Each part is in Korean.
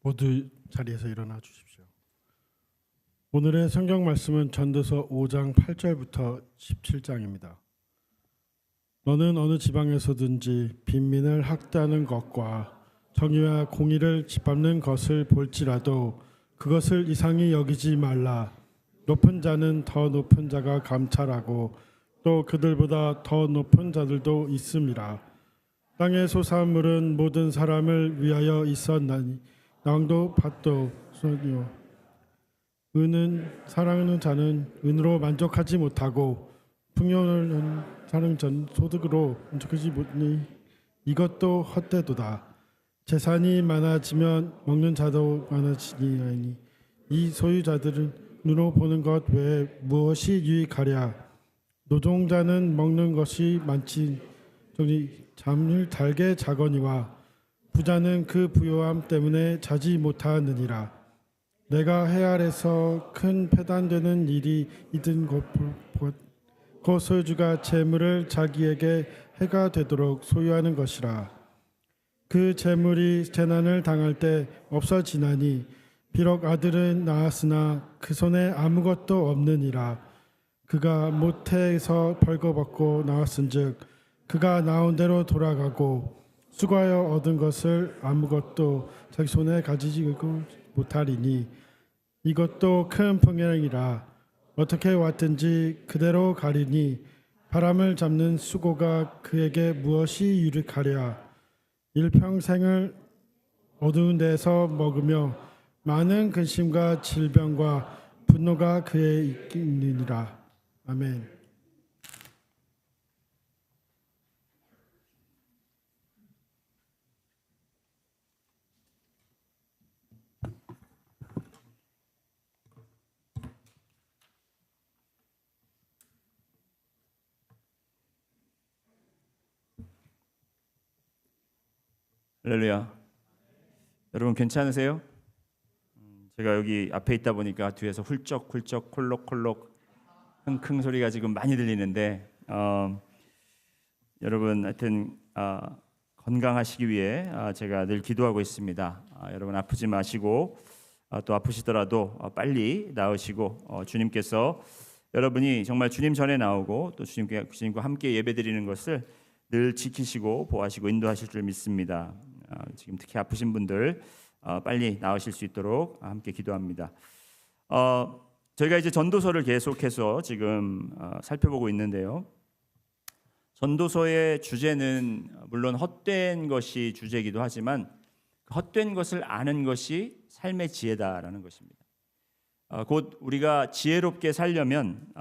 모두 자리에서 일어나 주십시오. 오늘의 성경 말씀은 전도서 5장 8절부터 17장입니다. 너는 어느 지방에서든지 빈민을 학대하는 것과 정의와 공의를 짓밟는 것을 볼지라도 그것을 이상히 여기지 말라. 높은 자는 더 높은 자가 감찰하고 또 그들보다 더 높은 자들도 있음이라. 땅의 소산물은 모든 사람을 위하여 있었나니 양도 밭도 소니요 은은 사랑하는 자는 은으로 만족하지 못하고 풍요는 사는 전 소득으로 만족하지 못하니 이것도 헛되도다. 재산이 많아지면 먹는 자도 많아지니 이 소유자들은 눈으로 보는 것 외에 무엇이 유익하랴. 노동자는 먹는 것이 많지 잠을 달게 자거니와 부자는 그 부요함 때문에 자지 못하느니라. 내가 해 아래서 큰 패단되는 일이 있은 그 소유주가 재물을 자기에게 해가 되도록 소유하는 것이라. 그 재물이 재난을 당할 때 없어지나니 비록 아들은 낳았으나 그 손에 아무것도 없느니라. 그가 모태에서 벌거벗고 나왔은즉 그가 나온 대로 돌아가고 수고하여 얻은 것을 아무것도 자기 손에 가지지 못하리니 이것도 큰 풍요이라. 어떻게 왔든지 그대로 가리니 바람을 잡는 수고가 그에게 무엇이 유익하랴. 일평생을 어두운 데서 먹으며 많은 근심과 질병과 분노가 그에 있느니라. 아멘. 할렐루야. 여러분 괜찮으세요? 제가 여기 앞에 있다 보니까 뒤에서 훌쩍훌쩍 콜록콜록 흥흥 소리가 지금 많이 들리는데 여러분 하여튼 건강하시기 위해 제가 늘 기도하고 있습니다. 여러분 아프지 마시고 또 아프시더라도 빨리 나으시고 주님께서 여러분이 정말 주님 전에 나오고 또 주님과 함께 예배드리는 것을 늘 지키시고 보호하시고 인도하실 줄 믿습니다. 지금 특히 아프신 분들 빨리 나으실 수 있도록 함께 기도합니다. 저희가 이제 전도서를 계속해서 지금 살펴보고 있는데요. 전도서의 주제는 물론 헛된 것이 주제이기도 하지만 헛된 것을 아는 것이 삶의 지혜다라는 것입니다. 곧 우리가 지혜롭게 살려면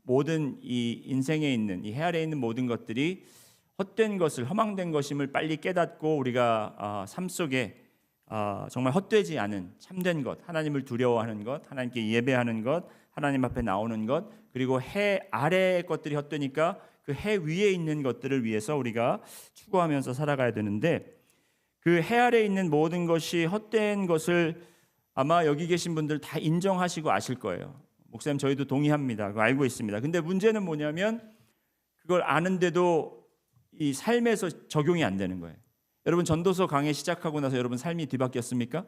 모든 이 인생에 있는 이 해 아래에 있는 모든 것들이 헛된 것을 허망된 것임을 빨리 깨닫고 우리가 삶 속에 정말 헛되지 않은 참된 것, 하나님을 두려워하는 것, 하나님께 예배하는 것, 하나님 앞에 나오는 것, 그리고 해 아래의 것들이 헛되니까 그 해 위에 있는 것들을 위해서 우리가 추구하면서 살아가야 되는데 그 해 아래에 있는 모든 것이 헛된 것을 아마 여기 계신 분들 다 인정하시고 아실 거예요. 목사님 저희도 동의합니다. 그거 알고 있습니다. 근데 문제는 뭐냐면 그걸 아는데도 이 삶에서 적용이 안 되는 거예요. 여러분 전도서 강의 시작하고 나서 여러분 삶이 뒤바뀌었습니까?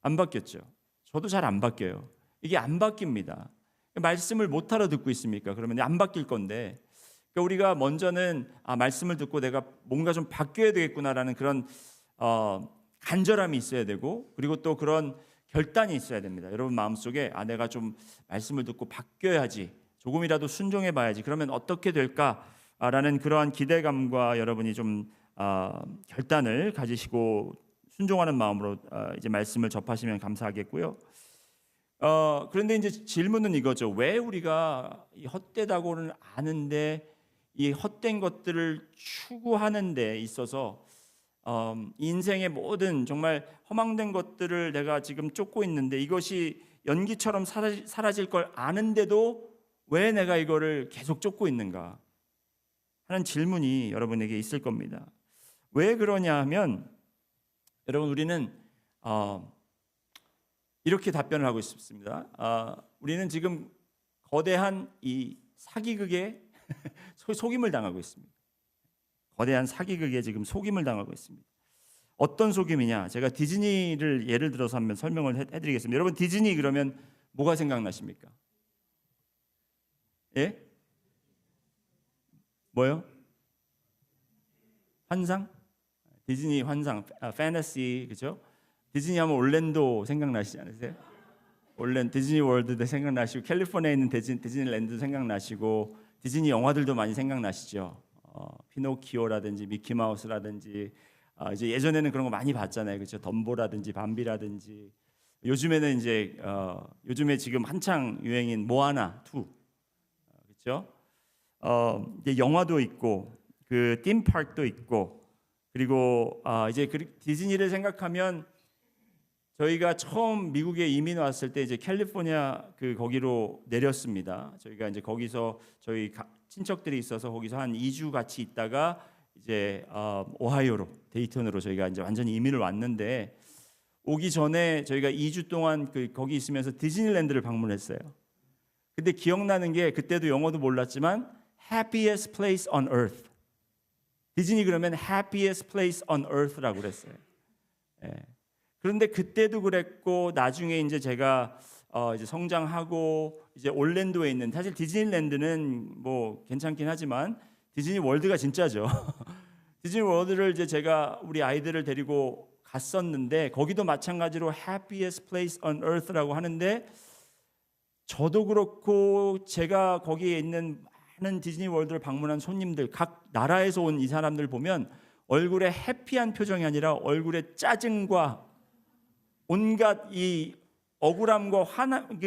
안 바뀌었죠. 저도 잘 안 바뀌어요. 이게 안 바뀝니다. 말씀을 못 알아듣고 있습니까? 그러면 안 바뀔 건데 그러니까 우리가 먼저는 말씀을 듣고 내가 뭔가 좀 바뀌어야 되겠구나라는 그런 간절함이 있어야 되고 그리고 또 그런 결단이 있어야 됩니다. 여러분 마음속에 내가 좀 말씀을 듣고 바뀌어야지 조금이라도 순종해 봐야지 그러면 어떻게 될까라는 그러한 기대감과 여러분이 좀 결단을 가지시고 순종하는 마음으로 이제 말씀을 접하시면 감사하겠고요. 그런데 이제 질문은 이거죠. 왜 우리가 이 헛되다고는 아는데 이 헛된 것들을 추구하는 데 있어서 인생의 모든 정말 허망된 것들을 내가 지금 쫓고 있는데 이것이 연기처럼 사라질 걸 아는데도 왜 내가 이거를 계속 쫓고 있는가 하는 질문이 여러분에게 있을 겁니다. 왜 그러냐 하면 여러분 우리는 이렇게 답변을 하고 싶습니다. 우리는 지금 거대한 이 사기극에 속임을 당하고 있습니다. 거대한 사기극에 지금 속임을 당하고 있습니다. 어떤 속임이냐? 제가 디즈니를 예를 들어서 한번 설명을 해드리겠습니다. 여러분 디즈니 그러면 뭐가 생각나십니까? 예? 뭐요? 환상? 디즈니 환상, 패너시, 그죠? 디즈니 하면 올랜도 생각나시지 않으세요? 디즈니 월드도 생각나시고 캘리포니아에 있는 디즈니랜드도 생각나시고 디즈니 영화들도 많이 생각나시죠? 피노키오라든지 미키마우스라든지 이제 예전에는 그런 거 많이 봤잖아요, 그렇죠? 덤보라든지 밤비라든지 요즘에는 이제 요즘에 지금 한창 유행인 모아나 2, 그렇죠? 이제 영화도 있고 그 띵파크도 있고 그리고 이제 디즈니를 생각하면 저희가 처음 미국에 이민 왔을 때 이제 캘리포니아 거기로 내렸습니다. 저희가 이제 거기서 저희 친척들이 있어서 거기서 한 2주 같이 있다가 이제 오하이오로 데이턴으로 저희가 이제 완전히 이민을 왔는데 오기 전에 저희가 2주 동안 거기 있으면서 디즈니랜드를 방문했어요. 근데 기억나는 게 그때도 영어도 몰랐지만 happiest place on earth. 디즈니 그러면 happiest place on earth라고 그랬어요. 예. 그런데 그때도 그랬고 나중에 이제 제가 이제 성장하고 이제 올랜도에 있는 사실 디즈니랜드는 뭐 괜찮긴 하지만 디즈니 월드가 진짜죠. 디즈니 월드를 이제 제가 우리 아이들을 데리고 갔었는데 거기도 마찬가지로 happiest place on earth라고 하는데 저도 그렇고 제가 거기에 있는 많은 디즈니 월드를 방문한 손님들 각 나라에서 온 이 사람들 보면 얼굴에 해피한 표정이 아니라 얼굴에 짜증과 온갖 이 억울함과 화난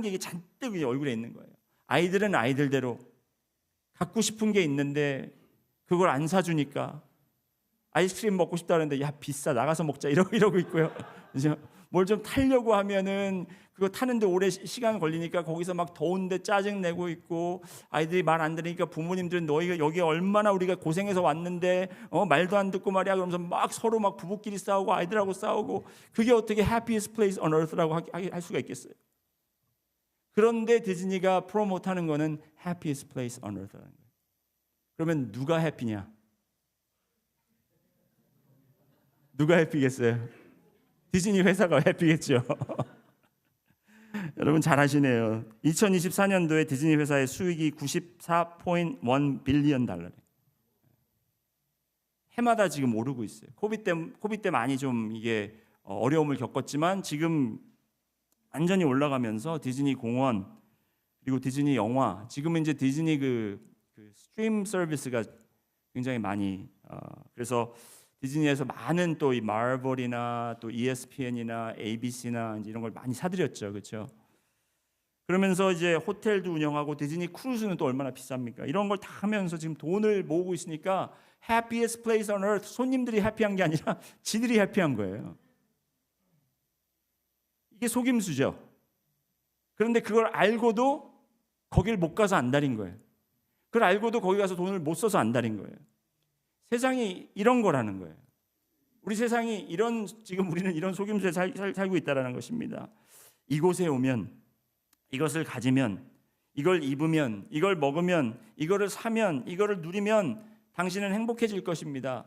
게 잔뜩 얼굴에 있는 거예요. 아이들은 아이들대로 갖고 싶은 게 있는데 그걸 안 사주니까 아이스크림 먹고 싶다는데 야 비싸 나가서 먹자 이러고 있고요. 이제 뭘 좀 타려고 하면은 그거 타는데 오래 시간 걸리니까 거기서 막 더운데 짜증 내고 있고 아이들이 말 안 들으니까 부모님들은 너희가 여기 얼마나 우리가 고생해서 왔는데 말도 안 듣고 말이야 그러면서 막 서로 막 부부끼리 싸우고 아이들하고 싸우고 그게 어떻게 happiest place on earth라고 할 수가 있겠어요? 그런데 디즈니가 프로모트하는 거는 happiest place on earth라는 거예요. 그러면 누가 해피냐? 누가 해피겠어요? 디즈니 회사가 해피겠죠. 여러분 잘 아시네요. 2024년도에 디즈니 회사의 수익이 94.1 빌리언 달러래요. 해마다 지금 오르고 있어요. 코비드 때 많이 좀 이게 어려움을 겪었지만 지금 완전히 올라가면서 디즈니 공원 그리고 디즈니 영화 지금은 이제 디즈니 그 스트림 서비스가 굉장히 많이 그래서 디즈니에서 많은 또 이 마블이나 또 ESPN이나 ABC나 이제 이런 걸 많이 사들였죠, 그렇죠? 그러면서 이제 호텔도 운영하고 디즈니 크루즈는 또 얼마나 비쌉니까? 이런 걸 다 하면서 지금 돈을 모으고 있으니까 happiest place on earth 손님들이 해피한 게 아니라 지들이 해피한 거예요. 이게 속임수죠. 그런데 그걸 알고도 거길 못 가서 안달인 거예요. 그걸 알고도 거기 가서 돈을 못 써서 안달인 거예요. 세상이 이런 거라는 거예요. 우리 세상이 지금 우리는 이런 속임수에 살고 있다라는 것입니다. 이곳에 오면 이것을 가지면 이걸 입으면 이걸 먹으면 이거를 사면 이거를 누리면 당신은 행복해질 것입니다.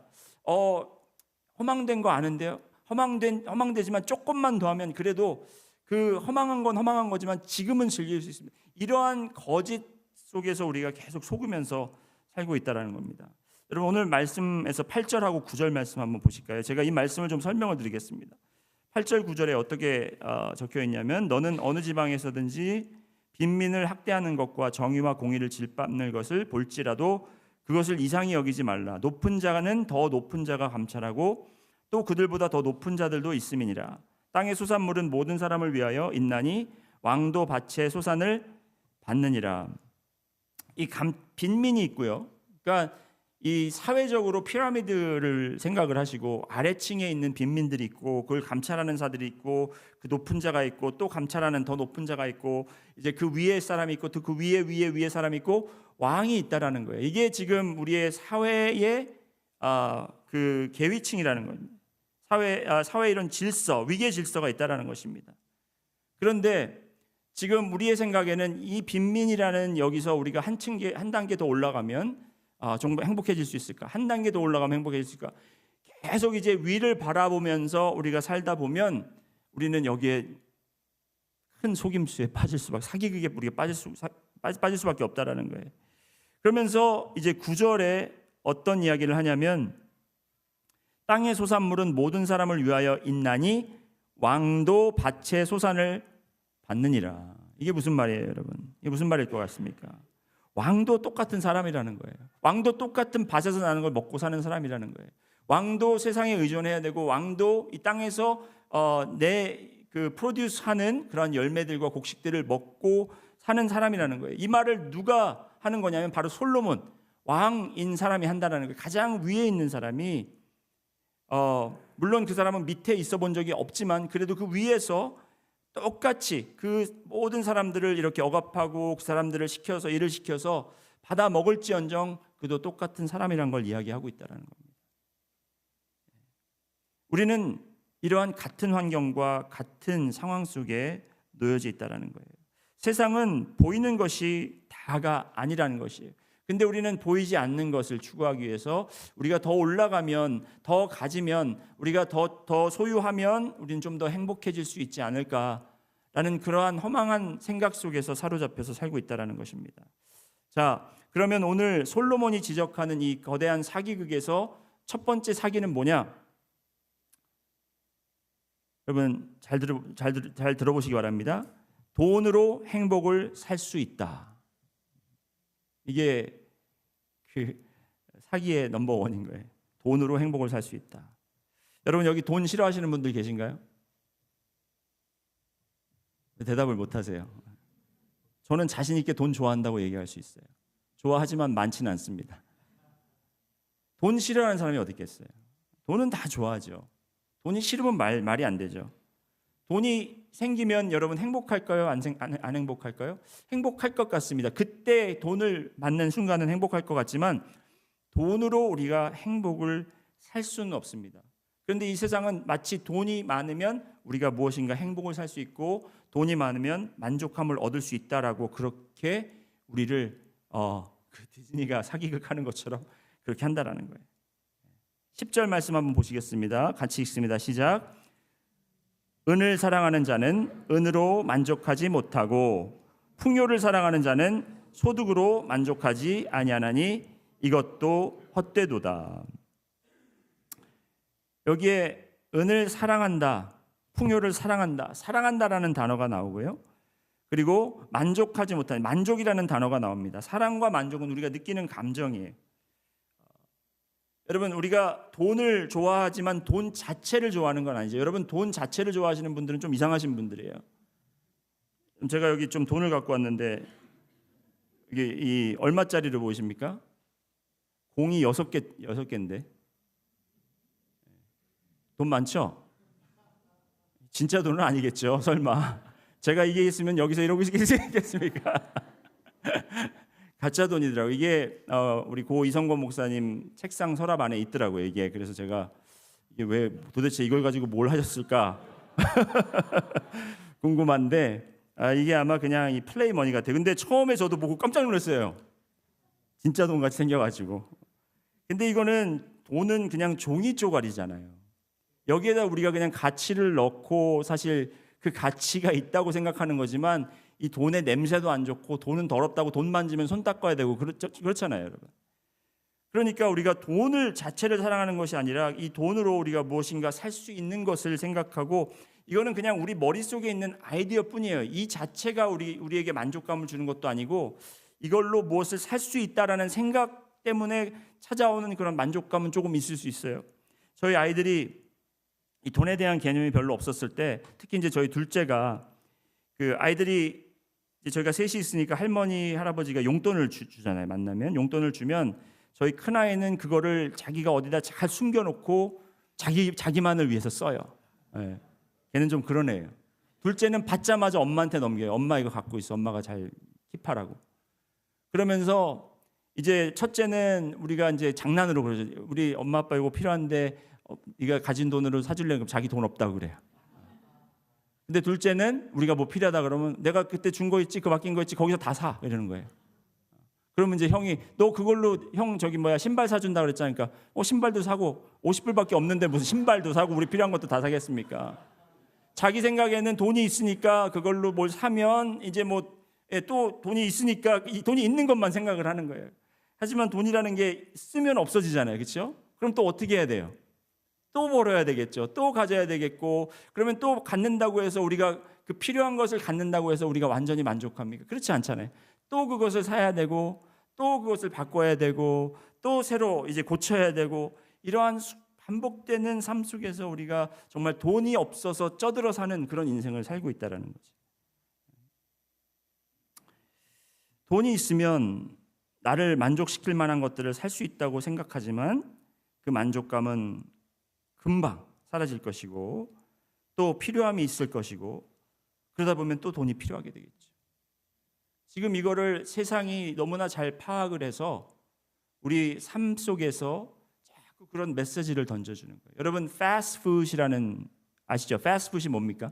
허망된 거 아는데요. 허망되지만 조금만 더 하면 그래도 그 허망한 건 허망한 거지만 지금은 즐길 수 있습니다. 이러한 거짓 속에서 우리가 계속 속으면서 살고 있다라는 겁니다. 여러분 오늘 말씀에서 8절하고 9절 말씀 한번 보실까요? 제가 이 말씀을 좀 설명을 드리겠습니다. 8절 9절에 어떻게 적혀 있냐면 너는 어느 지방에서든지 빈민을 학대하는 것과 정의와 공의를 질밟는 것을 볼지라도 그것을 이상히 여기지 말라. 높은 자는 더 높은 자가 감찰하고 또 그들보다 더 높은 자들도 있음이니라. 땅의 소산물은 모든 사람을 위하여 있나니 왕도 밭의 소산을 받느니라. 이 빈민이 있고요. 그러니까 이 사회적으로 피라미드를 생각을 하시고 아래층에 있는 빈민들이 있고 그걸 감찰하는 자들이 있고 그 높은 자가 있고 또 감찰하는 더 높은 자가 있고 이제 그 위에 사람이 있고 또 그 위에 사람이 있고 왕이 있다라는 거예요. 이게 지금 우리의 사회의 그 계위층이라는 겁니다. 사회 이런 질서, 위계 질서가 있다라는 것입니다. 그런데 지금 우리의 생각에는 이 빈민이라는 여기서 우리가 한 단계 더 올라가면 정말 행복해질 수 있을까? 한 단계 더 올라가면 행복해질 수 있을까? 계속 이제 위를 바라보면서 우리가 살다 보면 우리는 여기에 큰 속임수에 빠질 수밖에, 사기극에 우리가 빠질 수밖에 없다라는 거예요. 그러면서 이제 9절에 어떤 이야기를 하냐면 땅의 소산물은 모든 사람을 위하여 있나니 왕도 밭의 소산을 받느니라. 이게 무슨 말이에요, 여러분? 이게 무슨 말일 것 같습니까? 왕도 똑같은 사람이라는 거예요. 왕도 똑같은 밭에서 나는 걸 먹고 사는 사람이라는 거예요. 왕도 세상에 의존해야 되고, 왕도 이 땅에서 내 그 프로듀스하는 그런 열매들과 곡식들을 먹고 사는 사람이라는 거예요. 이 말을 누가 하는 거냐면 바로 솔로몬, 왕인 사람이 한다는 거예요. 가장 위에 있는 사람이, 물론 그 사람은 밑에 있어 본 적이 없지만 그래도 그 위에서 똑같이 그 모든 사람들을 이렇게 억압하고 그 사람들을 시켜서 일을 시켜서 받아 먹을지언정 그도 똑같은 사람이란 걸 이야기하고 있다는 겁니다. 우리는 이러한 같은 환경과 같은 상황 속에 놓여져 있다는 거예요. 세상은 보이는 것이 다가 아니라는 것이에요. 근데 우리는 보이지 않는 것을 추구하기 위해서 우리가 더 올라가면, 더 가지면, 우리가 더 소유하면 우리는 좀 더 행복해질 수 있지 않을까라는 그러한 허망한 생각 속에서 사로잡혀서 살고 있다는 것입니다. 자, 그러면 오늘 솔로몬이 지적하는 이 거대한 사기극에서 첫 번째 사기는 뭐냐? 여러분 잘 들어보시기 바랍니다. 돈으로 행복을 살 수 있다. 이게 그 사기의 넘버원인 거예요. 돈으로 행복을 살 수 있다. 여러분 여기 돈 싫어하시는 분들 계신가요? 대답을 못 하세요. 저는 자신 있게 돈 좋아한다고 얘기할 수 있어요. 좋아하지만 많지는 않습니다. 돈 싫어하는 사람이 어디 있겠어요? 돈은 다 좋아하죠. 돈이 싫으면 말이 안 되죠. 돈이 생기면 여러분 행복할까요? 안 행복할까요? 행복할 것 같습니다. 그때 돈을 받는 순간은 행복할 것 같지만 돈으로 우리가 행복을 살 수는 없습니다. 그런데 이 세상은 마치 돈이 많으면 우리가 무엇인가 행복을 살 수 있고 돈이 많으면 만족함을 얻을 수 있다라고 그렇게 우리를 그 디즈니가 사기극하는 것처럼 그렇게 한다라는 거예요. 10절 말씀 한번 보시겠습니다. 같이 읽습니다. 시작. 은을 사랑하는 자는 은으로 만족하지 못하고 풍요를 사랑하는 자는 소득으로 만족하지 아니하나니 이것도 헛되도다. 여기에 은을 사랑한다, 풍요를 사랑한다, 사랑한다라는 단어가 나오고요. 그리고 만족하지 못하는, 만족이라는 단어가 나옵니다. 사랑과 만족은 우리가 느끼는 감정이에요. 여러분 우리가 돈을 좋아하지만 돈 자체를 좋아하는 건 아니죠. 여러분 돈 자체를 좋아하시는 분들은 좀 이상하신 분들이에요. 제가 여기 좀 돈을 갖고 왔는데 이게 이 얼마짜리로 보이십니까? 공이 6개인데 돈 많죠? 진짜 돈은 아니겠죠. 설마 제가 이게 있으면 여기서 이러고 있겠습니까? 가짜 돈이더라고요. 이게 우리 고 이성권 목사님 책상 서랍 안에 있더라고요. 이게 그래서 제가 이게 왜 도대체 이걸 가지고 뭘 하셨을까 궁금한데 이게 아마 그냥 이 플레이 머니 같아요. 근데 처음에 저도 보고 깜짝 놀랐어요. 진짜 돈 같이 생겨가지고. 근데 이거는 돈은 그냥 종이 쪼가리잖아요. 여기에다 우리가 그냥 가치를 넣고 사실 그 가치가 있다고 생각하는 거지만 이 돈의 냄새도 안 좋고 돈은 더럽다고 돈 만지면 손 닦아야 되고 그렇잖아요, 여러분. 그러니까 우리가 돈을 자체를 사랑하는 것이 아니라 이 돈으로 우리가 무엇인가 살 수 있는 것을 생각하고 이거는 그냥 우리 머릿속에 있는 아이디어뿐이에요. 이 자체가 우리에게 만족감을 주는 것도 아니고 이걸로 무엇을 살 수 있다라는 생각 때문에 찾아오는 그런 만족감은 조금 있을 수 있어요. 저희 아이들이 이 돈에 대한 개념이 별로 없었을 때 특히 이제 저희 둘째가 그 아이들이 이제 저희가 셋이 있으니까 할머니 할아버지가 용돈을 주잖아요. 만나면 용돈을 주면 저희 큰 아이는 그거를 자기가 어디다 잘 숨겨놓고 자기만을 위해서 써요. 네. 걔는 좀 그런 애예요. 둘째는 받자마자 엄마한테 넘겨요. 엄마 이거 갖고 있어. 엄마가 잘 킵하라고. 그러면서 이제 첫째는 우리가 이제 장난으로 그러죠. 우리 엄마 아빠 이거 필요한데 네가 가진 돈으로 사줄래? 자기 돈 없다고 그래요. 근데 둘째는 우리가 뭐 필요하다 그러면 내가 그때 준 거 있지, 그 맡긴 거 있지, 거기서 다 사 이러는 거예요. 그러면 이제 형이 너 그걸로 형 저기 뭐야 신발 사준다 그랬잖아니까 신발도 사고 50불밖에 없는데 무슨 신발도 사고 우리 필요한 것도 다 사겠습니까? 자기 생각에는 돈이 있으니까 그걸로 뭘 사면 이제 뭐 또 돈이 있으니까 이 돈이 있는 것만 생각을 하는 거예요. 하지만 돈이라는 게 쓰면 없어지잖아요. 그렇죠? 그럼 또 어떻게 해야 돼요? 또 벌어야 되겠죠. 또 가져야 되겠고 그러면 또 갖는다고 해서 우리가 그 필요한 것을 갖는다고 해서 우리가 완전히 만족합니까? 그렇지 않잖아요. 또 그것을 사야 되고 또 그것을 바꿔야 되고 또 새로 이제 고쳐야 되고 이러한 반복되는 삶 속에서 우리가 정말 돈이 없어서 쪄들어 사는 그런 인생을 살고 있다는 거죠. 돈이 있으면 나를 만족시킬 만한 것들을 살 수 있다고 생각하지만 그 만족감은 금방 사라질 것이고 또 필요함이 있을 것이고 그러다 보면 또 돈이 필요하게 되겠죠. 지금 이거를 세상이 너무나 잘 파악을 해서 우리 삶 속에서 자꾸 그런 메시지를 던져주는 거예요. 여러분 패스트푸드라는 아시죠? 패스트푸드이 뭡니까?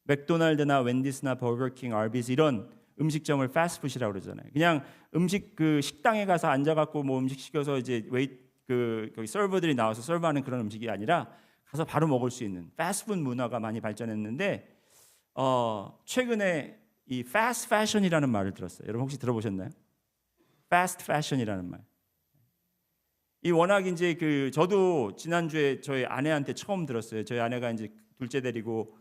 맥도날드나 웬디스나 버거킹, 아비스 이런 음식점을 패스트푸드라고 그러잖아요. 그냥 음식 그 식당에 가서 앉아갖고 뭐 음식 시켜서 이제 거기 서버들이 나와서 서브하는 그런 음식이 아니라 가서 바로 먹을 수 있는 패스트푸드 문화가 많이 발전했는데 최근에 이 패스트 패션이라는 말을 들었어요. 여러분 혹시 들어보셨나요? 패스트 패션이라는 말. 이 워낙 이제 저도 지난주에 저희 아내한테 처음 들었어요. 저희 아내가 이제 둘째 데리고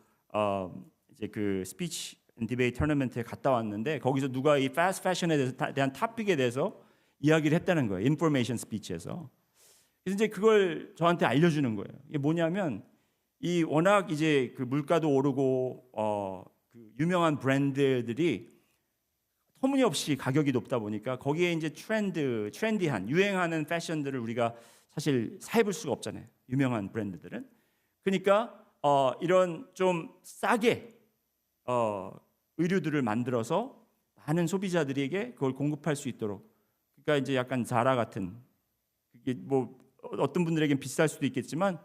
이제 그 스피치 디베이트 토너먼트에 갔다 왔는데 거기서 누가 이 패스트 패션에 대한 토픽에 대해서 이야기를 했다는 거예요. 인포메이션 스피치에서. 그래서 이제 그걸 저한테 알려주는 거예요. 이게 뭐냐면 이 워낙 이제 그 물가도 오르고 그 유명한 브랜드들이 터무니없이 가격이 높다 보니까 거기에 이제 트렌디한 유행하는 패션들을 우리가 사실 사입을 수가 없잖아요. 유명한 브랜드들은. 그러니까 이런 좀 싸게 의류들을 만들어서 많은 소비자들에게 그걸 공급할 수 있도록. 그러니까 이제 약간 자라 같은 그게 뭐 어떤 분들에겐 비쌀 수도 있겠지만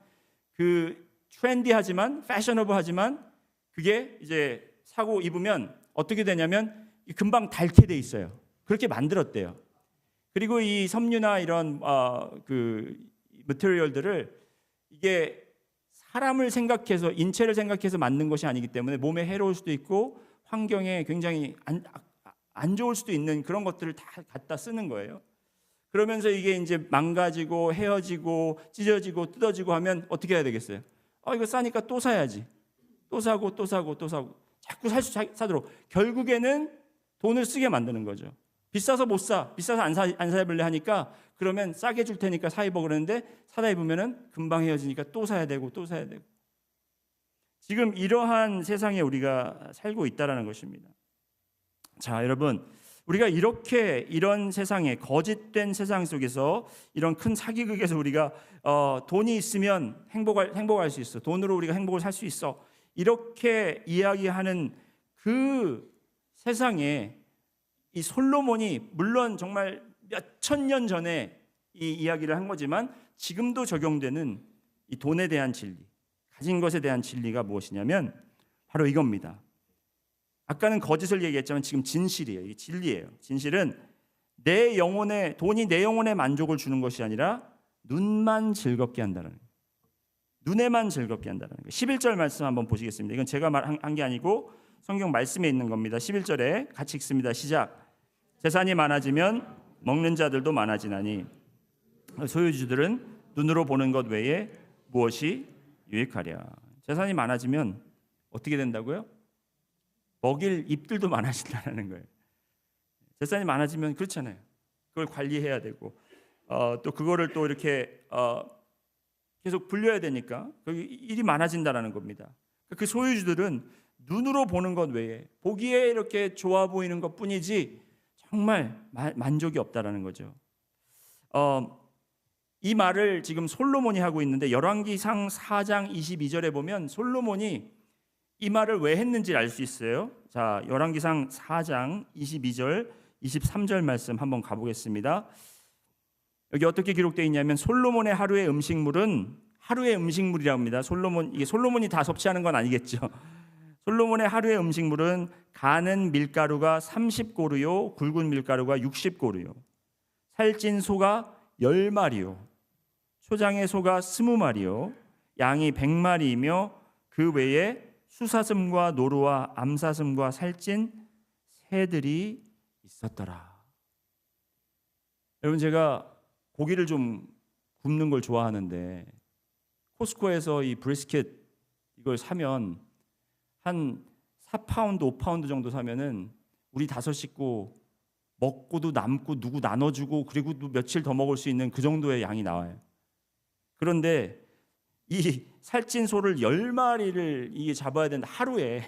그 트렌디하지만 패셔너블하지만 그게 이제 사고 입으면 어떻게 되냐면 금방 닳게 돼 있어요. 그렇게 만들었대요. 그리고 이 섬유나 이런 그 머티리얼들을 이게 사람을 생각해서 인체를 생각해서 만든 것이 아니기 때문에 몸에 해로울 수도 있고 환경에 굉장히 안 좋을 수도 있는 그런 것들을 다 갖다 쓰는 거예요. 그러면서 이게 이제 망가지고 헤어지고 찢어지고 뜯어지고 하면 어떻게 해야 되겠어요? 이거 싸니까 또 사야지. 또 사고 또 사고 또 사고 자꾸 사도록 결국에는 돈을 쓰게 만드는 거죠. 비싸서 못 사. 비싸서 안 사입을래 하니까 그러면 싸게 줄 테니까 사 입어 그러는데 사다 입으면은 금방 헤어지니까 또 사야 되고 또 사야 되고. 지금 이러한 세상에 우리가 살고 있다라는 것입니다. 자, 여러분, 우리가 이런 세상에 거짓된 세상 속에서 이런 큰 사기극에서 우리가 돈이 있으면 행복할 수 있어. 돈으로 우리가 행복을 살 수 있어. 이렇게 이야기하는 그 세상에 이 솔로몬이 물론 정말 몇천 년 전에 이 이야기를 한 거지만 지금도 적용되는 이 돈에 대한 진리, 가진 것에 대한 진리가 무엇이냐면 바로 이겁니다. 아까는 거짓을 얘기했지만 지금 진실이에요. 이게 진리예요. 진실은 돈이 내 영혼에 만족을 주는 것이 아니라 눈만 즐겁게 한다는 거예요. 눈에만 즐겁게 한다는 거예요. 11절 말씀 한번 보시겠습니다. 이건 제가 한 게 아니고 성경 말씀에 있는 겁니다. 11절에 같이 읽습니다. 시작. 재산이 많아지면 먹는 자들도 많아지나니 소유주들은 눈으로 보는 것 외에 무엇이 유익하랴. 재산이 많아지면 어떻게 된다고요? 먹일 입들도 많아진다는 거예요. 재산이 많아지면 그렇잖아요. 그걸 관리해야 되고 또 그거를 또 이렇게 계속 불려야 되니까 일이 많아진다는 겁니다. 그 소유주들은 눈으로 보는 것 외에 보기에 이렇게 좋아 보이는 것뿐이지 정말 만족이 없다라는 거죠. 이 말을 지금 솔로몬이 하고 있는데 열왕기상 4장 22절에 보면 솔로몬이 이 말을 왜 했는지 알 수 있어요. 자, 열왕기상 4장 22절, 23절 말씀 한번 가보겠습니다. 여기 어떻게 기록되어 있냐면 솔로몬의 하루의 음식물은 하루의 음식물이라고 합니다. 이게 솔로몬이 다 섭취하는 건 아니겠죠. 솔로몬의 하루의 음식물은 가는 밀가루가 30고루요, 굵은 밀가루가 60고루요, 살찐 소가 10마리요, 초장의 소가 20마리요, 양이 100마리이며 그 외에 수사슴과 노루와 암사슴과 살찐 새들이 있었더라. 여러분, 제가 고기를 좀 굽는 걸 좋아하는데 코스코에서 이 브리스켓 이걸 사면 한 4파운드, 5파운드 정도 사면은 우리 5식구 먹고도 남고 누구 나눠주고 그리고 또 며칠 더 먹을 수 있는 그 정도의 양이 나와요. 그런데 이 살찐 소를 10마리를 이게 잡아야 되는데 하루에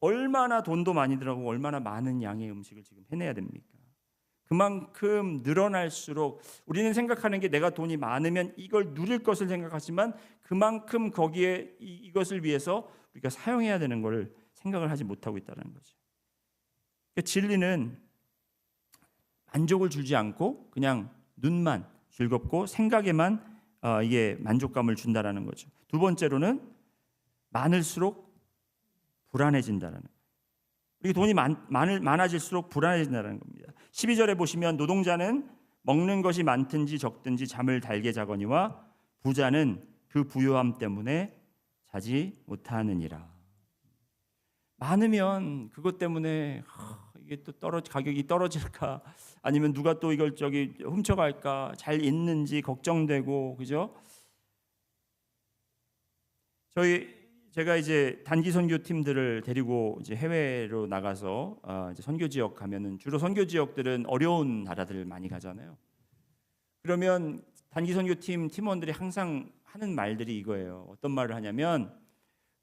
얼마나 돈도 많이 들어가고 얼마나 많은 양의 음식을 지금 해내야 됩니까? 그만큼 늘어날수록 우리는 생각하는 게 내가 돈이 많으면 이걸 누릴 것을 생각하지만 그만큼 거기에 이것을 위해서 우리가 사용해야 되는 것을 생각을 하지 못하고 있다는 거죠. 그러니까 진리는 만족을 주지 않고 그냥 눈만 즐겁고 생각에만 이게 만족감을 준다라는 거죠. 두 번째로는 많을수록 불안해진다라는 거예요. 이게 돈이 많아질수록 불안해진다는 겁니다. 12절에 보시면 노동자는 먹는 것이 많든지 적든지 잠을 달게 자거니와 부자는 그 부요함 때문에 자지 못하느니라. 많으면 그것 때문에 이게 또 가격이 떨어질까, 아니면 누가 또 이걸 훔쳐갈까, 잘 있는지 걱정되고, 그죠? 제가 이제 단기 선교 팀들을 데리고 이제 해외로 나가서 이제 선교 지역 가면은 주로 선교 지역들은 어려운 나라들 많이 가잖아요. 그러면 단기 선교 팀원들이 항상 하는 말들이 이거예요. 어떤 말을 하냐면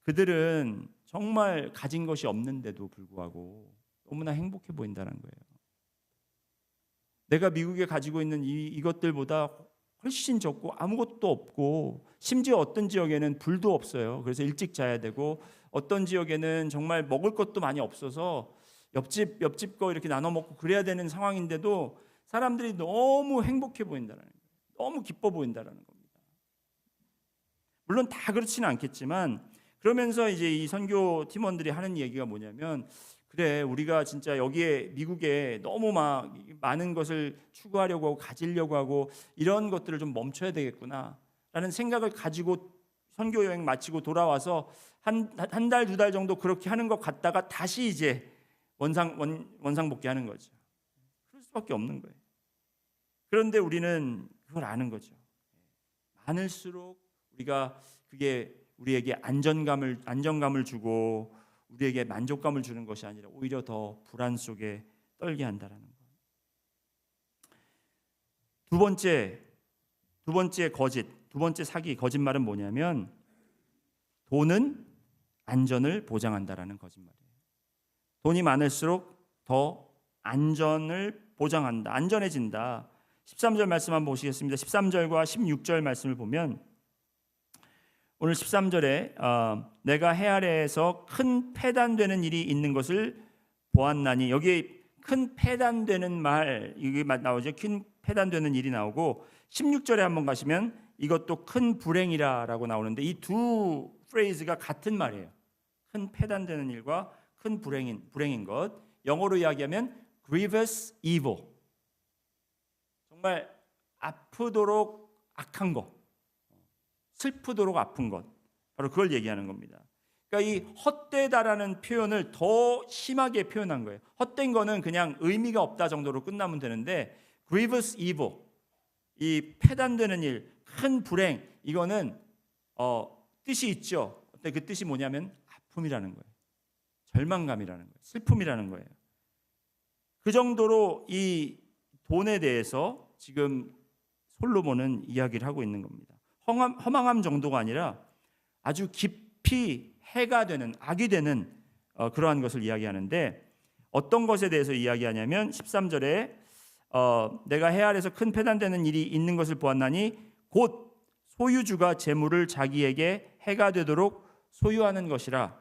그들은 정말 가진 것이 없는데도 불구하고 너무나 행복해 보인다는 거예요. 내가 미국에 가지고 있는 이것들보다 훨씬 적고 아무것도 없고, 심지어 어떤 지역에는 불도 없어요. 그래서 일찍 자야 되고, 어떤 지역에는 정말 먹을 것도 많이 없어서 옆집 거 이렇게 나눠 먹고 그래야 되는 상황인데도 사람들이 너무 행복해 보인다는 거예요. 너무 기뻐 보인다는 겁니다. 물론 다 그렇지는 않겠지만, 그러면서 이제 이 선교 팀원들이 하는 얘기가 뭐냐면, 그래, 우리가 진짜 여기에 미국에 너무 많은 것을 추구하려고 하고 가지려고 하고 이런 것들을 좀 멈춰야 되겠구나 라는 생각을 가지고 선교 여행 마치고 돌아와서 한 달, 2달 정도 그렇게 하는 것 같다가 다시 이제 원상복귀하는 거죠. 그럴 수밖에 없는 거예요. 그런데 우리는 그걸 아는 거죠. 많을수록 우리가 그게 우리에게 안정감을 주고 우리에게 만족감을 주는 것이 아니라 오히려 더 불안 속에 떨게 한다라는 것. 두 번째 거짓, 두 번째 사기, 거짓말은 뭐냐면 돈은 안전을 보장한다라는 거짓말이에요. 돈이 많을수록 더 안전을 보장한다, 안전해진다. 13절 말씀 한번 보시겠습니다. 13절과 16절 말씀을 보면 오늘 13절에 내가 해 아래에서 큰 패단되는 일이 있는 것을 보았나니, 여기에 큰 패단되는 말 이게 나오죠. 큰 패단되는 일이 나오고 16절에 한번 가시면 이것도 큰 불행이라라고 나오는데 이 두 프레이즈가 같은 말이에요. 큰 패단되는 일과 큰 불행인 것. 영어로 이야기하면 grievous evil. 정말 아프도록 악한 것. 슬프도록 아픈 것, 바로 그걸 얘기하는 겁니다. 그러니까 이 헛되다라는 표현을 더 심하게 표현한 거예요. 헛된 거는 그냥 의미가 없다 정도로 끝나면 되는데 grievous evil, 이 패단되는 일, 큰 불행, 이거는 뜻이 있죠. 근데 그 뜻이 뭐냐면 아픔이라는 거예요. 절망감이라는 거예요. 슬픔이라는 거예요. 그 정도로 이 돈에 대해서 지금 솔로몬은 이야기를 하고 있는 겁니다. 허망함 정도가 아니라 아주 깊이 해가 되는, 악이 되는 그러한 것을 이야기하는데, 어떤 것에 대해서 이야기하냐면 13절에 내가 해 아래서 큰 패단되는 일이 있는 것을 보았나니 곧 소유주가 재물을 자기에게 해가 되도록 소유하는 것이라.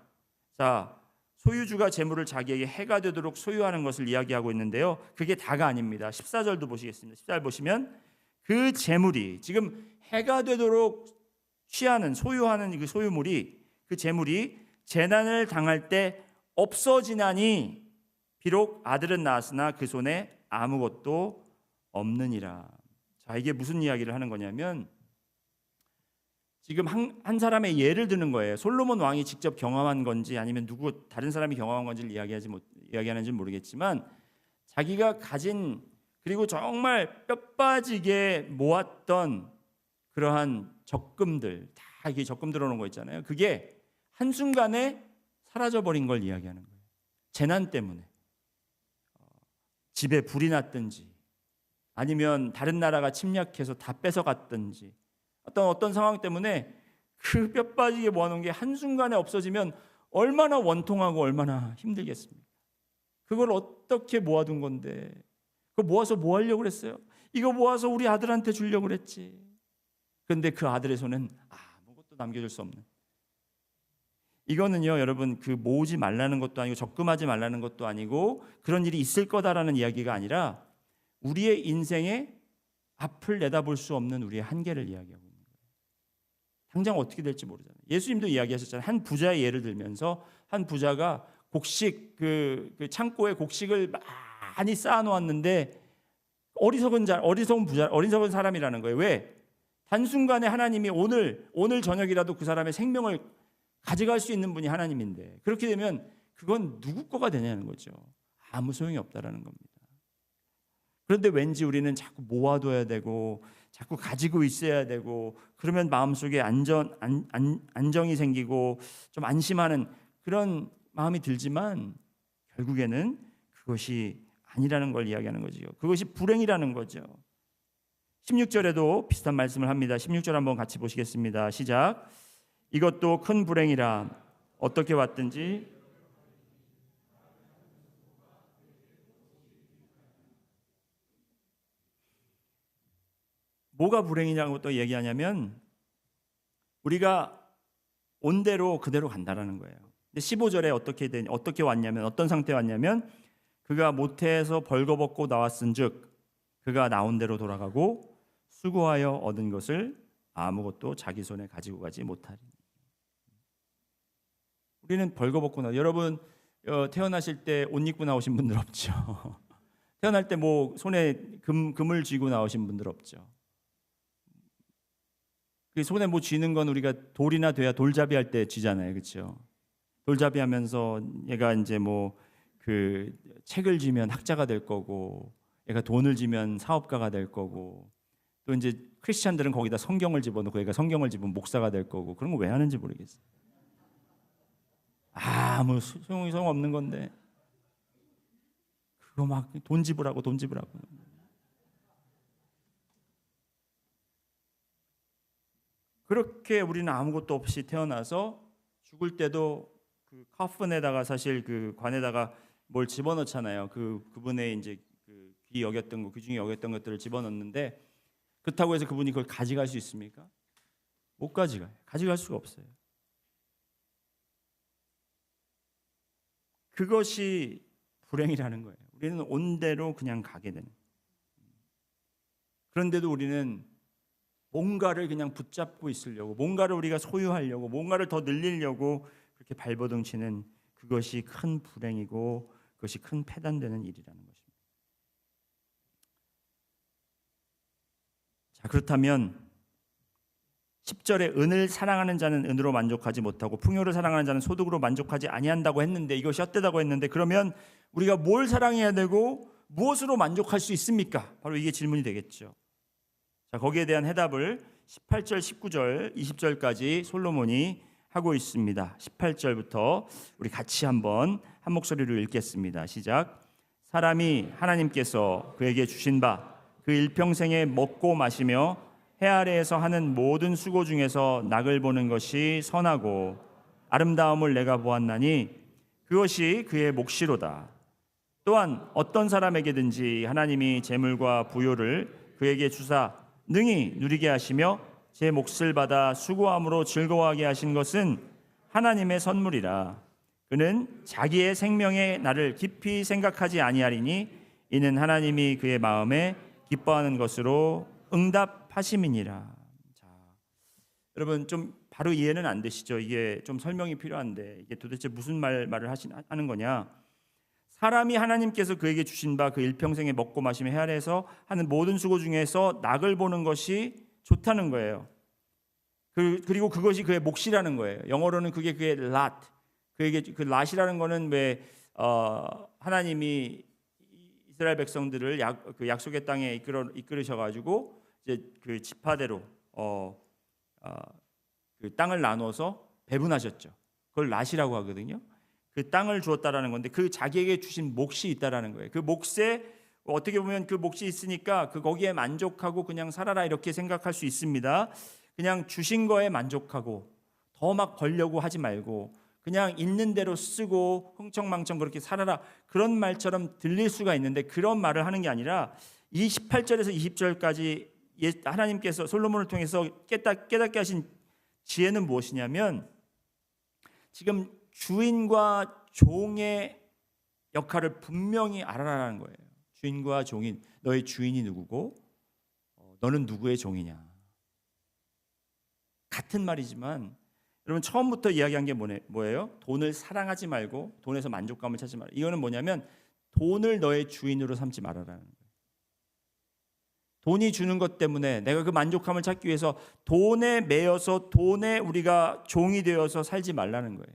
자, 소유주가 재물을 자기에게 해가 되도록 소유하는 것을 이야기하고 있는데요, 그게 다가 아닙니다. 14절도 보시겠습니다. 14절 보시면 그 재물이, 지금 해가 되도록 취하는, 소유하는 그 소유물이, 그 재물이 재난을 당할 때 없어지나니 비록 아들은 낳았으나 그 손에 아무것도 없느니라. 자, 이게 무슨 이야기를 하는 거냐면 지금 한 사람의 예를 드는 거예요. 솔로몬 왕이 직접 경험한 건지 아니면 누구 다른 사람이 경험한 건지를 이야기하는지 모르겠지만 자기가 가진 그리고 정말 뼈 빠지게 모았던 그러한 적금들 다 이게 적금 들어오는 거 있잖아요. 그게 한순간에 사라져버린 걸 이야기하는 거예요. 재난 때문에 집에 불이 났든지 아니면 다른 나라가 침략해서 다 뺏어갔든지 어떤 상황 때문에 그 뼈 빠지게 모아놓은 게 한순간에 없어지면 얼마나 원통하고 얼마나 힘들겠습니까? 그걸 어떻게 모아둔 건데 그거 모아서 뭐 하려고 그랬어요? 이거 모아서 우리 아들한테 주려고 그랬지. 그런데 그 아들의 손은 아무것도 남겨줄 수 없는, 이거는요 여러분 그 모으지 말라는 것도 아니고 적금하지 말라는 것도 아니고 그런 일이 있을 거다라는 이야기가 아니라 우리의 인생에 앞을 내다볼 수 없는 우리의 한계를 이야기하고 있는 거예요. 당장 어떻게 될지 모르잖아요. 예수님도 이야기하셨잖아요. 한 부자의 예를 들면서 한 부자가 곡식 그 창고에 곡식을 많이 쌓아놓았는데 어리석은 사람이라는 거예요. 왜? 단순간에 하나님이 오늘 저녁이라도 그 사람의 생명을 가져갈 수 있는 분이 하나님인데 그렇게 되면 그건 누구 거가 되냐는 거죠. 아무 소용이 없다라는 겁니다. 그런데 왠지 우리는 자꾸 모아둬야 되고 자꾸 가지고 있어야 되고 그러면 마음속에 안정이 생기고 좀 안심하는 그런 마음이 들지만 결국에는 그것이 아니라는 걸 이야기하는 거죠. 그것이 불행이라는 거죠. 16절에도 비슷한 말씀을 합니다. 16절 한번 같이 보시겠습니다. 시작. 이것도 큰 불행이라 어떻게 왔든지 뭐가 불행이냐고 또 얘기하냐면 우리가 온 대로 그대로 간다라는 거예요. 근데 15절에 어떻게 왔냐면 어떤 상태에 왔냐면 그가 모태에서 벌거벗고 나왔은즉 그가 나온 대로 돌아가고 수고하여 얻은 것을 아무것도 자기 손에 가지고 가지 못하리. 우리는 벌거벗고 여러분 태어나실 때 옷 입고 나오신 분들 없죠. 태어날 때 뭐 손에 금을 쥐고 나오신 분들 없죠. 그 손에 뭐 쥐는 건 우리가 돌이나 돼야 돌잡이 할 때 쥐잖아요, 그렇죠? 돌잡이 하면서 얘가 이제 뭐 그 책을 쥐면 학자가 될 거고, 얘가 돈을 쥐면 사업가가 될 거고, 또 이제 크리스찬들은 거기다 성경을 집어넣고 얘가 성경을 집으면 목사가 될 거고 그런 거 왜 하는지 모르겠어요. 아무 소용 없는 건데 그거 막 돈 지불하고. 그렇게 우리는 아무것도 없이 태어나서 죽을 때도 그 커픈에다가 사실 그 관에다가 뭘 집어넣잖아요. 그분의 이제 그 귀중히 여겼던 것들을 집어넣는데 그렇다고 해서 그분이 그걸 가져갈 수 있습니까? 못 가져가요. 가져갈 수가 없어요. 그것이 불행이라는 거예요. 우리는 온 대로 그냥 가게 되는. 그런데도 우리는 뭔가를 그냥 붙잡고 있으려고, 뭔가를 우리가 소유하려고, 뭔가를 더 늘리려고 그렇게 발버둥 치는 그것이 큰 불행이고 그것이 큰 패단되는 일이라는 것입니다. 자, 그렇다면 10절에 은을 사랑하는 자는 은으로 만족하지 못하고 풍요를 사랑하는 자는 소득으로 만족하지 아니한다고 했는데 이것이 헛되다고 했는데 그러면 우리가 뭘 사랑해야 되고 무엇으로 만족할 수 있습니까? 바로 이게 질문이 되겠죠. 자, 거기에 대한 해답을 18절, 19절, 20절까지 솔로몬이 하고 있습니다. 18절부터 우리 같이 한번 한 목소리로 읽겠습니다. 시작. 사람이 하나님께서 그에게 주신 바 그 일평생에 먹고 마시며 해 아래에서 하는 모든 수고 중에서 낙을 보는 것이 선하고 아름다움을 내가 보았나니 그것이 그의 몫이로다. 또한 어떤 사람에게든지 하나님이 재물과 부요를 그에게 주사 능히 누리게 하시며 제 몫을 받아 수고함으로 즐거워하게 하신 것은 하나님의 선물이라. 그는 자기의 생명의 날을 깊이 생각하지 아니하리니 이는 하나님이 그의 마음에 기뻐하는 것으로 응답하심이니라. 자, 여러분 좀 바로 이해는 안 되시죠? 이게 좀 설명이 필요한데 이게 도대체 무슨 말을 하는 거냐? 사람이 하나님께서 그에게 주신 바 그 일평생에 먹고 마시며 헤아려서 하는 모든 수고 중에서 낙을 보는 것이 좋다는 거예요. 그리고 그것이 그의 몫이라는 거예요. 영어로는 그게 그의 lot. 그에게 그 lot이라는 거는 왜 하나님이 이스라엘 백성들을 그 약속의 땅에 이끌으셔가지고 이제 그 지파대로 그 땅을 나눠서 배분하셨죠. 그걸 lot이라고 하거든요. 그 땅을 주었다라는 건데 그 자기에게 주신 몫이 있다라는 거예요. 그 몫에 어떻게 보면 그 몫이 있으니까 그 거기에 만족하고 그냥 살아라 이렇게 생각할 수 있습니다. 그냥 주신 거에 만족하고 더 막 벌려고 하지 말고 그냥 있는 대로 쓰고 흥청망청 그렇게 살아라 그런 말처럼 들릴 수가 있는데 그런 말을 하는 게 아니라 이 18절에서 20절까지 하나님께서 솔로몬을 통해서 깨닫게 하신 지혜는 무엇이냐면 지금 주인과 종의 역할을 분명히 알아라는 거예요. 주인과 종이 너의 주인이 누구고 너는 누구의 종이냐. 같은 말이지만 여러분 처음부터 이야기한 게 뭐예요? 돈을 사랑하지 말고 돈에서 만족감을 찾지 말라. 이거는 뭐냐면 돈을 너의 주인으로 삼지 말아라는 거예요. 돈이 주는 것 때문에 내가 그 만족감을 찾기 위해서 돈에 매여서 돈에 우리가 종이 되어서 살지 말라는 거예요.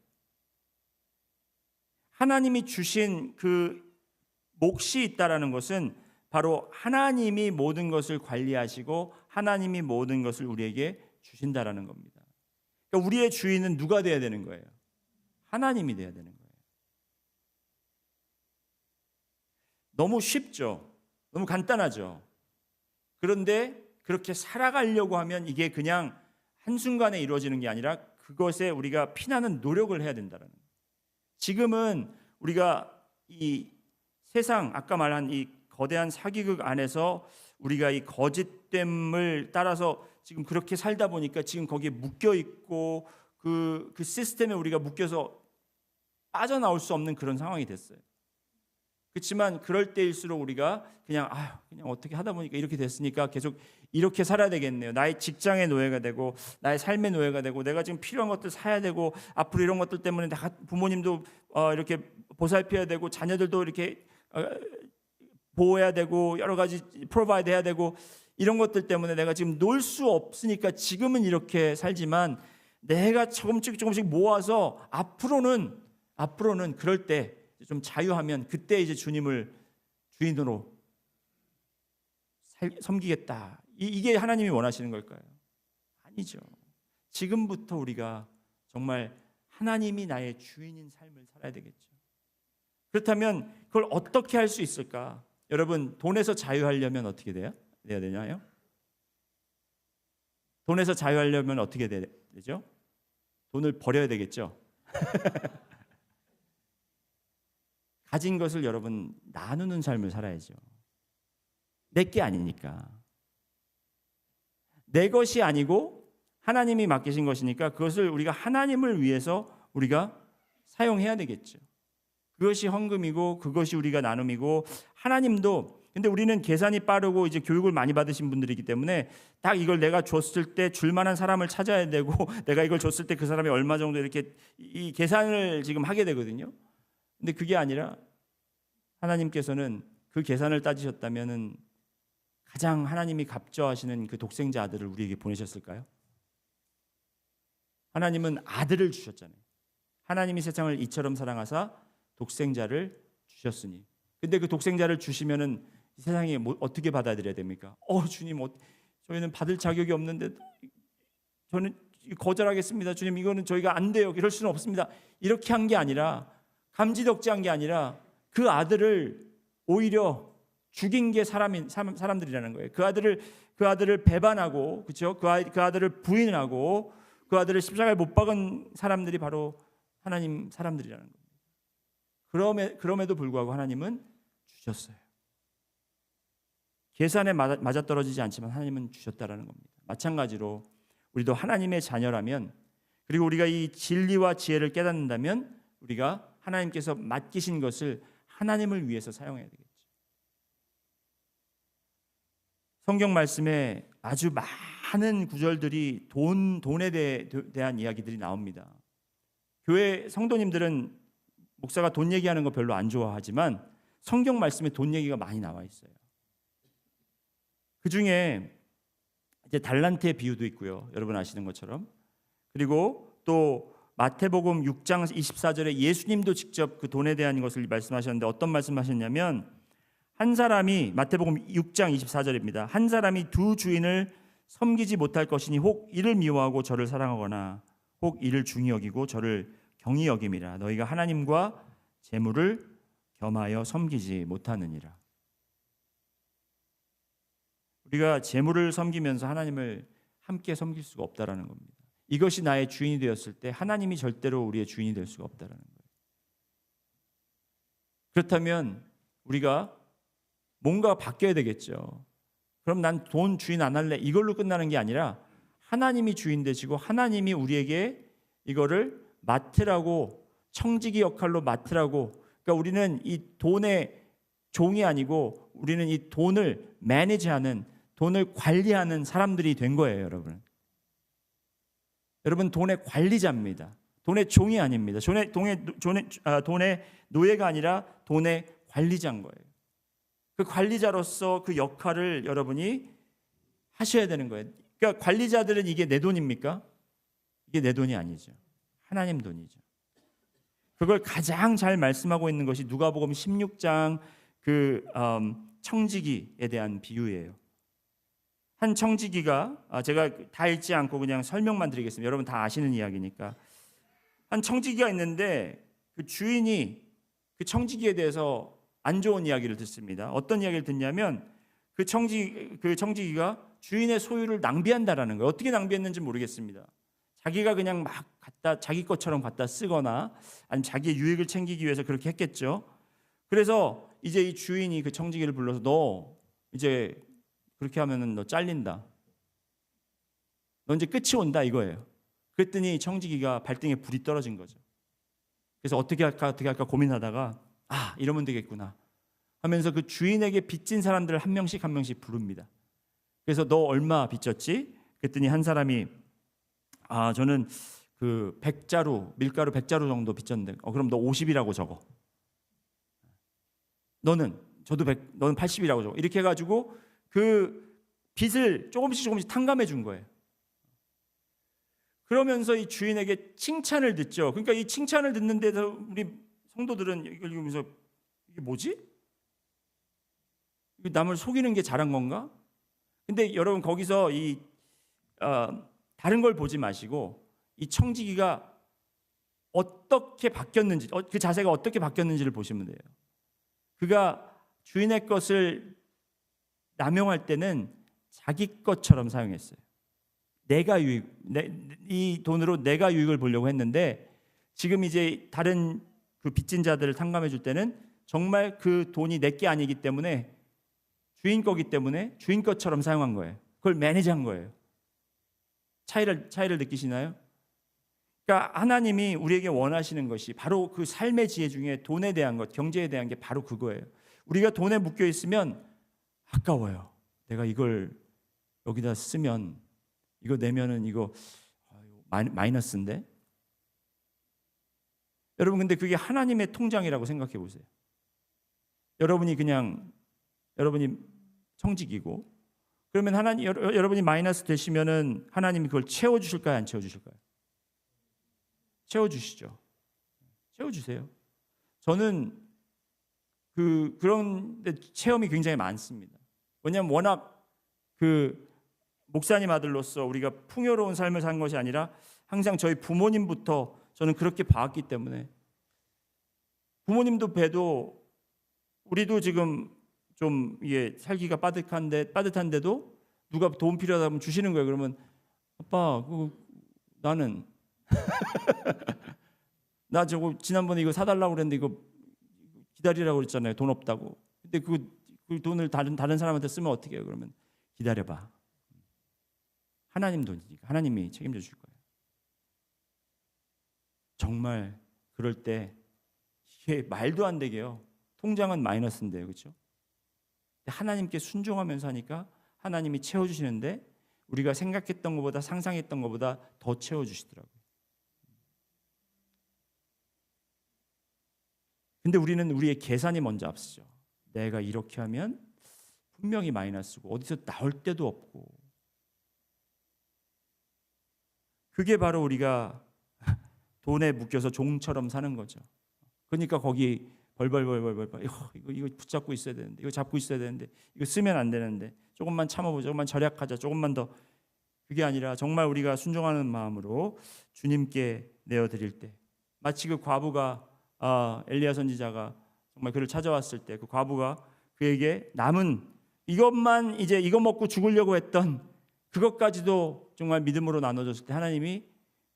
하나님이 주신 그 몫이 있다라는 것은 바로 하나님이 모든 것을 관리하시고 하나님이 모든 것을 우리에게 주신다라는 겁니다. 그러니까 우리의 주인은 누가 돼야 되는 거예요? 하나님이 돼야 되는 거예요. 너무 쉽죠? 너무 간단하죠? 그런데 그렇게 살아가려고 하면 이게 그냥 한순간에 이루어지는 게 아니라 그것에 우리가 피나는 노력을 해야 된다는 거예요. 지금은 우리가 이 세상 아까 말한 이 거대한 사기극 안에서 우리가 이 거짓됨을 따라서 지금 그렇게 살다 보니까 지금 거기에 묶여 있고 그 시스템에 우리가 묶여서 빠져나올 수 없는 그런 상황이 됐어요. 그렇지만 그럴 때일수록 우리가 그냥 어떻게 하다 보니까 이렇게 됐으니까 계속 이렇게 살아야 되겠네요. 나의 직장의 노예가 되고 나의 삶의 노예가 되고 내가 지금 필요한 것들 사야 되고 앞으로 이런 것들 때문에 부모님도 이렇게 보살펴야 되고 자녀들도 이렇게 보호해야 되고 여러 가지 프로바이드 해야 되고 이런 것들 때문에 내가 지금 놀 수 없으니까 지금은 이렇게 살지만 내가 조금씩 모아서 앞으로는 그럴 때 좀 자유하면 그때 이제 주님을 주인으로 섬기겠다. 이게 하나님이 원하시는 걸까요? 아니죠. 지금부터 우리가 정말 하나님이 나의 주인인 삶을 살아야 되겠죠. 그렇다면 그걸 어떻게 할 수 있을까? 여러분 돈에서 자유하려면 어떻게 돼야 되나요? 돈에서 자유하려면 어떻게 되죠? 돈을 버려야 되겠죠. 가진 것을 여러분 나누는 삶을 살아야죠. 내게 아니니까. 내 것이 아니고 하나님이 맡기신 것이니까 그것을 우리가 하나님을 위해서 우리가 사용해야 되겠죠. 그것이 헌금이고 그것이 우리가 나눔이고 하나님도 근데 우리는 계산이 빠르고 이제 교육을 많이 받으신 분들이기 때문에 딱 이걸 내가 줬을 때 줄 만한 사람을 찾아야 되고 내가 이걸 줬을 때 그 사람이 얼마 정도 이렇게 이 계산을 지금 하게 되거든요. 근데 그게 아니라 하나님께서는 그 계산을 따지셨다면은 가장 하나님이 갑절하시는 그 독생자 아들을 우리에게 보내셨을까요? 하나님은 아들을 주셨잖아요. 하나님이 세상을 이처럼 사랑하사 독생자를 주셨으니. 근데 그 독생자를 주시면은 이 세상이 어떻게 받아들여야 됩니까? 주님, 저희는 받을 자격이 없는데 저는 거절하겠습니다. 주님, 이거는 저희가 안 돼요. 이럴 수는 없습니다. 이렇게 한 게 아니라 감지덕지한 게 아니라 그 아들을 오히려 죽인 게 사람들이라는 거예요. 그 아들을 배반하고 그렇죠? 그 아들을 부인하고 그 아들을 십자가에 못 박은 사람들이 바로 하나님 사람들이라는 겁니다. 그럼에도 불구하고 하나님은 주셨어요. 계산에 맞아떨어지지 않지만 하나님은 주셨다라는 겁니다. 마찬가지로 우리도 하나님의 자녀라면 그리고 우리가 이 진리와 지혜를 깨닫는다면 우리가 하나님께서 맡기신 것을 하나님을 위해서 사용해야 되겠죠. 성경 말씀에 아주 많은 구절들이 돈에 대한 이야기들이 나옵니다. 교회 성도님들은 목사가 돈 얘기하는 거 별로 안 좋아하지만 성경 말씀에 돈 얘기가 많이 나와 있어요. 그 중에 이제 달란트의 비유도 있고요. 여러분 아시는 것처럼. 그리고 또 마태복음 6장 24절에 예수님도 직접 그 돈에 대한 것을 말씀하셨는데 어떤 말씀하셨냐면 한 사람이 마태복음 6장 24절입니다. 한 사람이 두 주인을 섬기지 못할 것이니 혹 이를 미워하고 저를 사랑하거나 혹 이를 중히 여기고 저를 경히 여김이라. 너희가 하나님과 재물을 겸하여 섬기지 못하느니라. 우리가 재물을 섬기면서 하나님을 함께 섬길 수가 없다라는 겁니다. 이것이 나의 주인이 되었을 때 하나님이 절대로 우리의 주인이 될 수가 없다라는 거예요. 그렇다면 우리가 뭔가 바뀌어야 되겠죠. 그럼 난 돈 주인 안 할래. 이걸로 끝나는 게 아니라 하나님이 주인 되시고 하나님이 우리에게 이거를 맡으라고, 청지기 역할로 맡으라고. 그러니까 우리는 이 돈의 종이 아니고 우리는 이 돈을 매니지하는, 돈을 관리하는 사람들이 된 거예요, 여러분. 여러분 돈의 관리자입니다. 돈의 종이 아닙니다. 돈의 노예가 아니라 돈의 관리자인 거예요. 그 관리자로서 그 역할을 여러분이 하셔야 되는 거예요. 그러니까 관리자들은 이게 내 돈입니까? 이게 내 돈이 아니죠. 하나님 돈이죠. 그걸 가장 잘 말씀하고 있는 것이 누가복음 16장 그 청지기에 대한 비유예요. 한 청지기가, 제가 다 읽지 않고 그냥 설명만 드리겠습니다. 여러분 다 아시는 이야기니까. 한 청지기가 있는데 그 주인이 그 청지기에 대해서 안 좋은 이야기를 듣습니다. 어떤 이야기를 듣냐면 그 청지기가 주인의 소유를 낭비한다라는 거예요. 어떻게 낭비했는지 모르겠습니다. 자기가 그냥 막 자기 것처럼 갖다 쓰거나 아니면 자기의 유익을 챙기기 위해서 그렇게 했겠죠. 그래서 이제 이 주인이 그 청지기를 불러서 너 이제 그렇게 하면은 너 잘린다. 너 이제 끝이 온다 이거예요. 그랬더니 청지기가 발등에 불이 떨어진 거죠. 그래서 어떻게 할까 고민하다가 이러면 되겠구나 하면서 그 주인에게 빚진 사람들을 한 명씩 부릅니다. 그래서 너 얼마 빚졌지? 그랬더니 한 사람이 저는 그 밀가루 100자루 정도 빚졌는데 그럼 너 50이라고 적어. 너는 80이라고 적어. 이렇게 해가지고 그 빚을 조금씩 탕감해 준 거예요. 그러면서 이 주인에게 칭찬을 듣죠. 그러니까 이 칭찬을 듣는 데서 우리 성도들은 이걸 읽으면서 이게 뭐지? 남을 속이는 게 잘한 건가? 근데 여러분 거기서 다른 걸 보지 마시고 이 청지기가 어떻게 바뀌었는지, 그 자세가 어떻게 바뀌었는지를 보시면 돼요. 그가 주인의 것을 남용할 때는 자기 것처럼 사용했어요. 이 돈으로 내가 유익을 보려고 했는데 지금 이제 다른 그 빚진 자들을 탕감해 줄 때는 정말 그 돈이 내 게 아니기 때문에 주인 거기 때문에 주인 것처럼 사용한 거예요. 그걸 매니지한 거예요. 차이를 느끼시나요? 그러니까 하나님이 우리에게 원하시는 것이 바로 그 삶의 지혜 중에 돈에 대한 것, 경제에 대한 게 바로 그거예요. 우리가 돈에 묶여 있으면 아까워요. 내가 이걸 여기다 쓰면 이거 내면은 이거 마이너스인데. 여러분 근데 그게 하나님의 통장이라고 생각해 보세요. 여러분이 청지기고 그러면 여러분이 마이너스 되시면은 하나님이 그걸 채워 주실까요? 안 채워 주실까요? 채워 주시죠. 채워 주세요. 저는 그런 체험이 굉장히 많습니다. 왜냐하면 워낙 그 목사님 아들로서 우리가 풍요로운 삶을 산 것이 아니라 항상 저희 부모님부터 저는 그렇게 봐왔기 때문에 부모님도 봬도 우리도 지금 좀 살기가 빠듯한데도 누가 도움 필요하다면 주시는 거예요. 그러면 아빠 나는 나 저거 지난번에 이거 사달라고 그랬는데 이거 기다리라고 그랬잖아요. 돈 없다고. 근데 그 돈을 다른 사람한테 쓰면 어떻게 해요? 그러면 기다려봐. 하나님 돈이니까 하나님이 책임져 줄 거예요. 정말 그럴 때 이게 말도 안 되게요. 통장은 마이너스인데요, 그렇죠? 하나님께 순종하면서 하니까 하나님이 채워주시는데 우리가 생각했던 것보다 상상했던 것보다 더 채워주시더라고요. 근데 우리는 우리의 계산이 먼저 앞서죠. 내가 이렇게 하면 분명히 마이너스고 어디서 나올 데도 없고. 그게 바로 우리가 돈에 묶여서 종처럼 사는 거죠. 그러니까 거기 벌벌 이거 붙잡고 있어야 되는데, 이거 잡고 있어야 되는데, 이거 쓰면 안 되는데, 조금만 참아보자, 조금만 절약하자, 조금만 더. 그게 아니라 정말 우리가 순종하는 마음으로 주님께 내어드릴 때, 마치 그 과부가 엘리야 선지자가 정말 그를 찾아왔을 때 그 과부가 그에게 남은 이것만 이제 이거 먹고 죽으려고 했던 그것까지도 정말 믿음으로 나눠줬을 때 하나님이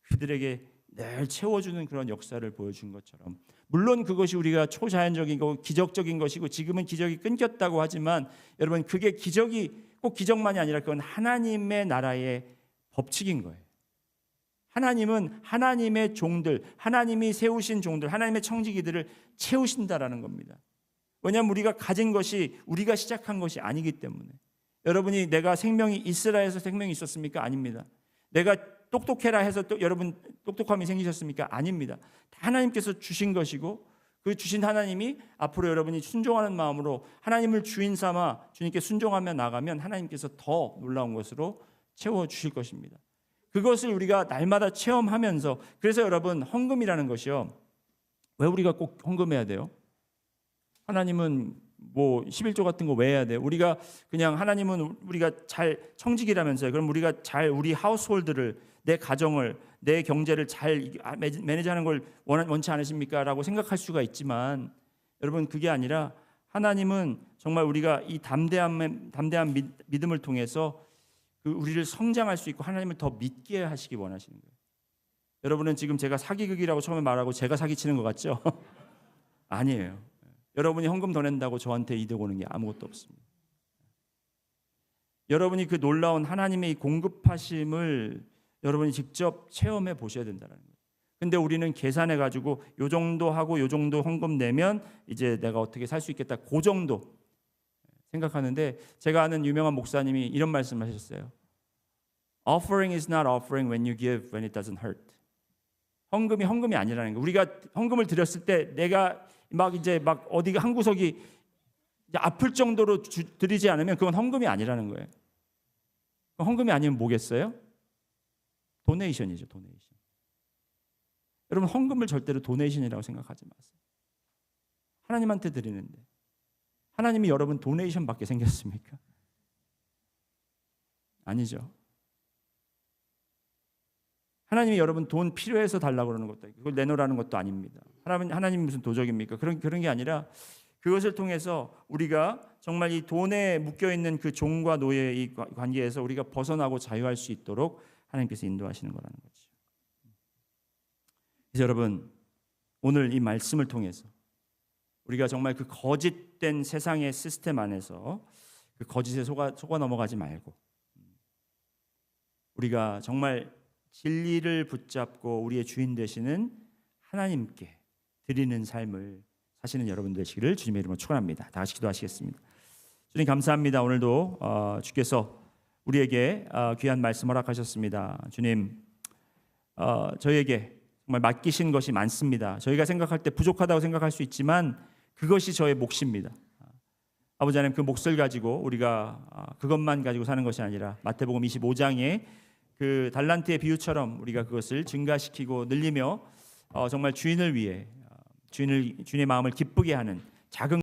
그들에게 늘 채워주는 그런 역사를 보여준 것처럼, 물론 그것이 우리가 초자연적이고 기적적인 것이고 지금은 기적이 끊겼다고 하지만 여러분, 그게 기적이 꼭 기적만이 아니라 그건 하나님의 나라의 법칙인 거예요. 하나님은 하나님의 종들, 하나님이 세우신 종들, 하나님의 청지기들을 채우신다라는 겁니다. 왜냐하면 우리가 가진 것이 우리가 시작한 것이 아니기 때문에. 여러분이 내가 생명이 있으라 해서 생명이 있었습니까? 아닙니다. 내가 똑똑해라 해서 또 여러분 똑똑함이 생기셨습니까? 아닙니다. 다 하나님께서 주신 것이고, 그 주신 하나님이 앞으로 여러분이 순종하는 마음으로 하나님을 주인 삼아 주님께 순종하며 나가면 하나님께서 더 놀라운 것으로 채워주실 것입니다. 그것을 우리가 날마다 체험하면서, 그래서 여러분 헌금이라는 것이요, 왜 우리가 꼭 헌금해야 돼요? 하나님은 뭐 11조 같은 거 왜 해야 돼요? 우리가 그냥 하나님은 우리가 잘 청지기라면서요. 그럼 우리가 잘 우리 하우스홀드를, 내 가정을, 내 경제를 잘 매니지하는 걸 원치 않으십니까? 라고 생각할 수가 있지만 여러분, 그게 아니라 하나님은 정말 우리가 이 담대한 믿음을 통해서 그 우리를 성장할 수 있고 하나님을 더 믿게 하시기 원하시는 거예요. 여러분은 지금 제가 사기극이라고 처음에 말하고 제가 사기치는 것 같죠? 아니에요. 여러분이 헌금 더 낸다고 저한테 이득 오는 게 아무것도 없습니다. 여러분이 그 놀라운 하나님의 공급하심을 여러분이 직접 체험해 보셔야 된다는 거예요. 근데 우리는 계산해 가지고 요 정도 하고 요 정도 헌금 내면 이제 내가 어떻게 살 수 있겠다, 그 정도 생각하는데, 제가 아는 유명한 목사님이 이런 말씀을 하셨어요. Offering is not offering when you give when it doesn't hurt. 헌금이 아니라는 거예요. 우리가 헌금을 드렸을 때 내가 막 어디가 한 구석이 이제 아플 정도로 드리지 않으면 그건 헌금이 아니라는 거예요. 헌금이 아니면 뭐겠어요? 도네이션이죠, 도네이션. 여러분, 헌금을 절대로 도네이션이라고 생각하지 마세요. 하나님한테 드리는데 하나님이 여러분 도네이션 받게 생겼습니까? 아니죠. 하나님이 여러분 돈 필요해서 달라고 그러는 것도, 그걸 내놓으라는 것도 아닙니다. 하나님이 무슨 도적입니까? 그런 게 아니라 그것을 통해서 우리가 정말 이 돈에 묶여 있는 그 종과 노예의 이 관계에서 우리가 벗어나고 자유할 수 있도록 하나님께서 인도하시는 거라는 거죠. 그래서 여러분, 오늘 이 말씀을 통해서 우리가 정말 그 거짓된 세상의 시스템 안에서 그 거짓에 속아 넘어가지 말고, 우리가 정말 진리를 붙잡고 우리의 주인 되시는 하나님께 드리는 삶을 사시는 여러분 되시기를 주님의 이름으로 축원합니다. 다 같이 기도하시겠습니다. 주님 감사합니다. 오늘도 주께서 우리에게 귀한 말씀 허락하셨습니다. 주님, 저희에게 정말 맡기신 것이 많습니다. 저희가 생각할 때 부족하다고 생각할 수 있지만 그것이 저의 몫입니다. 아버지 하나님, 그 몫을 가지고 우리가 그것만 가지고 사는 것이 아니라 마태복음 25장에 그 달란트의 비유처럼 우리가 그것을 증가시키고 늘리며 정말 주인을 위해 주인의 마음을 기쁘게 하는 작은